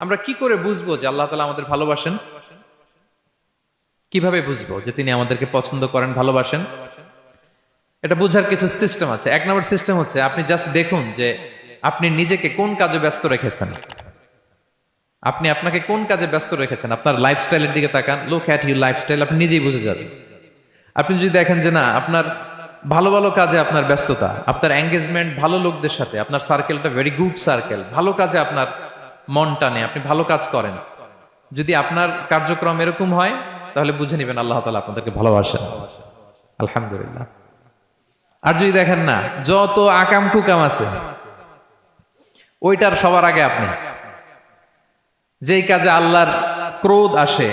আমরা কি করে বুঝবো যে আল্লাহ তাআলা আমাদের ভালোবাসেন? কিভাবে বুঝবো যে তিনি আমাদেরকে পছন্দ করেন, ভালোবাসেন? এটা বোঝার কিছু সিস্টেম আছে। এক নম্বর সিস্টেম হচ্ছে আপনি জাস্ট দেখুন যে আপনি নিজেকে কোন কাজে ব্যস্ত রেখেছেন। আপনি আপনাকে কোন কাজে ব্যস্ত রেখেছেন, আপনার লাইফস্টাইলের দিকে তাকান, লুক অ্যাট ইউর লাইফস্টাইল, আপনি নিজেই বুঝে যাবেন। আপনি যদি দেখেন যে না, আপনার ভালো ভালো কাজে আপনার ব্যস্ততা, আপনার এঙ্গেজমেন্ট ভালো লোকদের সাথে, আপনার সার্কেলটা ভেরি গুড সার্কেল, ভালো কাজে আপনার মন টানে, আপনি ভালো কাজ করেন, যদি আপনার কার্যক্রম এরকম হয়, তাহলে বুঝে নেবেন আল্লাহ তাআলা আপনাদেরকে ভালোবাসেন। আলহামদুলিল্লাহ। আর যদি দেখেন না, যত আকাম কুকাম আছে ওইটার সবার আগে আপনি, যেই কাজে আল্লাহর ক্রোধ আসে,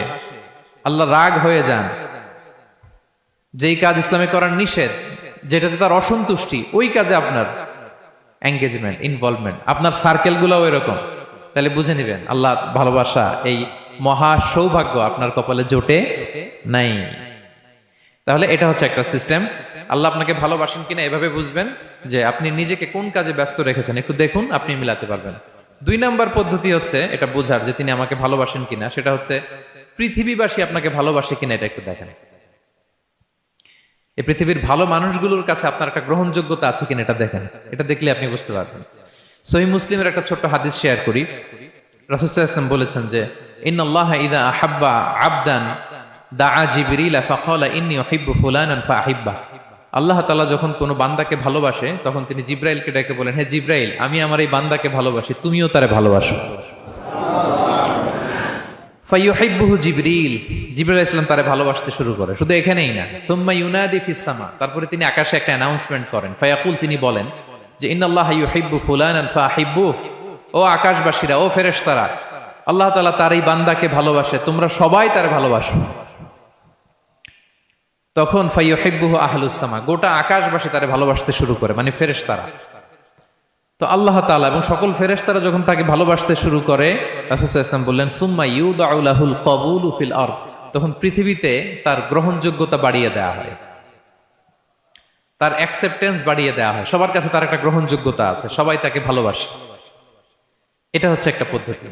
আল্লাহ রাগ হয়ে যান, যেই কাজ ইসলামে করার নিষেধ, যেটাতে তার অসন্তুষ্টি, ওই কাজে আপনার এঙ্গেজমেন্ট, ইনভলভমেন্ট, আপনার সার্কেল গুলাও এরকম, তাহলে বুঝে নিবেন আল্লাহ ভালোবাসা, এই মহা সৌভাগ্য আপনার কপালে জোটে নাই। তাহলে এটা হচ্ছে একটা সিস্টেম। আল্লাহ আপনাকে ভালোবাসেন কিনা এভাবে বুঝবেন যে আপনি নিজেকে কোন কাজে ব্যস্ত রেখেছেন, একটু দেখুন, আপনি মিলাতে পারবেন। 2 নাম্বার পদ্ধতি হচ্ছে এটা বোঝার যে তিনি আমাকে ভালোবাসেন কিনা, সেটা হচ্ছে পৃথিবীবাসী আপনাকে ভালোবাসে কিনা, এটা একটু দেখেন। এই পৃথিবীর ভালো মানুষগুলোর কাছে আপনার একটা গ্রহণযোগ্যতা আছে কিনা, এটা দেখেন। এটা দেখলে আপনি বুঝতে পারবেন। সহিহ মুসলিমের একটা ছোট্ট হাদিস শেয়ার করি। রাসূল সাল্লাল্লাহু আলাইহি ওয়াসাল্লাম বলেছেন যে ইন্নাল্লাহা ইযা আহাব্বা আবদান দাআ জিবরিলা ফাকালা ইন্নী উহিব্বু ফুলানান ফাআহিব্বা। আল্লাহ তাআলা যখন কোনো বান্দাকে ভালোবাসে, তখন তিনি জিবরাইলকে ডেকে বলেন, হে জিবরাইল, আমি আমার এই বান্দাকে ভালোবাসি, তুমিও তারে ভালোবাসো। ফায়ুহিব্বুহু জিবরিল, জিবরাইল আলাইহিস সালাম তারে ভালোবাসতে শুরু করে। শুধু এখানেই না, সুম্মা ইউনাদি ফিস সামা, তারপরে তিনি আকাশে একটা অ্যানাউন্সমেন্ট করেন। ফায়াকুল, তিনি বলেন যে ইন্নাল্লাহা ইউহিব্বু ফুলানান ফাআহিব্বুহু, ও আকাশবাসীরা, ও ফেরেশতারা, আল্লাহ তাআলা তার এই বান্দাকে ভালোবাসে, তোমরা সবাই তারে ভালোবাসো। তখন ফায়ুহিব্বুহু আহলুস সামা, গোটা আকাশবাসী তারে ভালোবাসতে শুরু করে, মানে ফেরেশতারা। তো আল্লাহ তাআলা এবং সকল ফেরেশতারা যখন তাকে ভালোবাসতে শুরু করে, রাসূল সাল্লাল্লাহু আলাইহি ওয়াসাল্লাম বললেন সুম্মা ইউদাউ লাহুল কবুলু ফিল আরদ, তখন পৃথিবীতে তার গ্রহণযোগ্যতা বাড়িয়ে দেওয়া হয়, তার অ্যাকসেপ্টেন্স বাড়িয়ে দেওয়া হয়, সবার কাছে তার একটা গ্রহণযোগ্যতা আছে, সবাই তাকে ভালোবাসে। এটা হচ্ছে একটা পদ্ধতি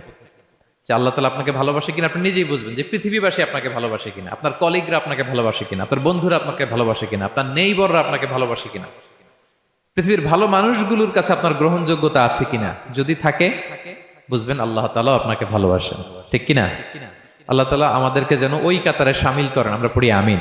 যে আল্লাহ তাআলা আপনাকে ভালোবাসে কিনা আপনি নিজেই বুঝবেন, যে পৃথিবীবাসী আপনাকে ভালোবাসে কিনা, আপনার কলিগরা আপনাকে ভালোবাসে কিনা, আপনার বন্ধুরা আপনাকে ভালোবাসে কিনা, আপনার নেইবররা আপনাকে ভালোবাসে কিনা, পৃথিবীর ভালো মানুষগুলোর কাছে আপনার গ্রহণযোগ্যতা আছে কিনা। যদি থাকে, বুঝবেন আল্লাহ তাআলা আপনাকে ভালোবাসেন। ঠিক কিনা? আল্লাহ তাআলা আমাদেরকে যেন ওই কাতারে শামিল করেন। আমরা পড়ি আমিন।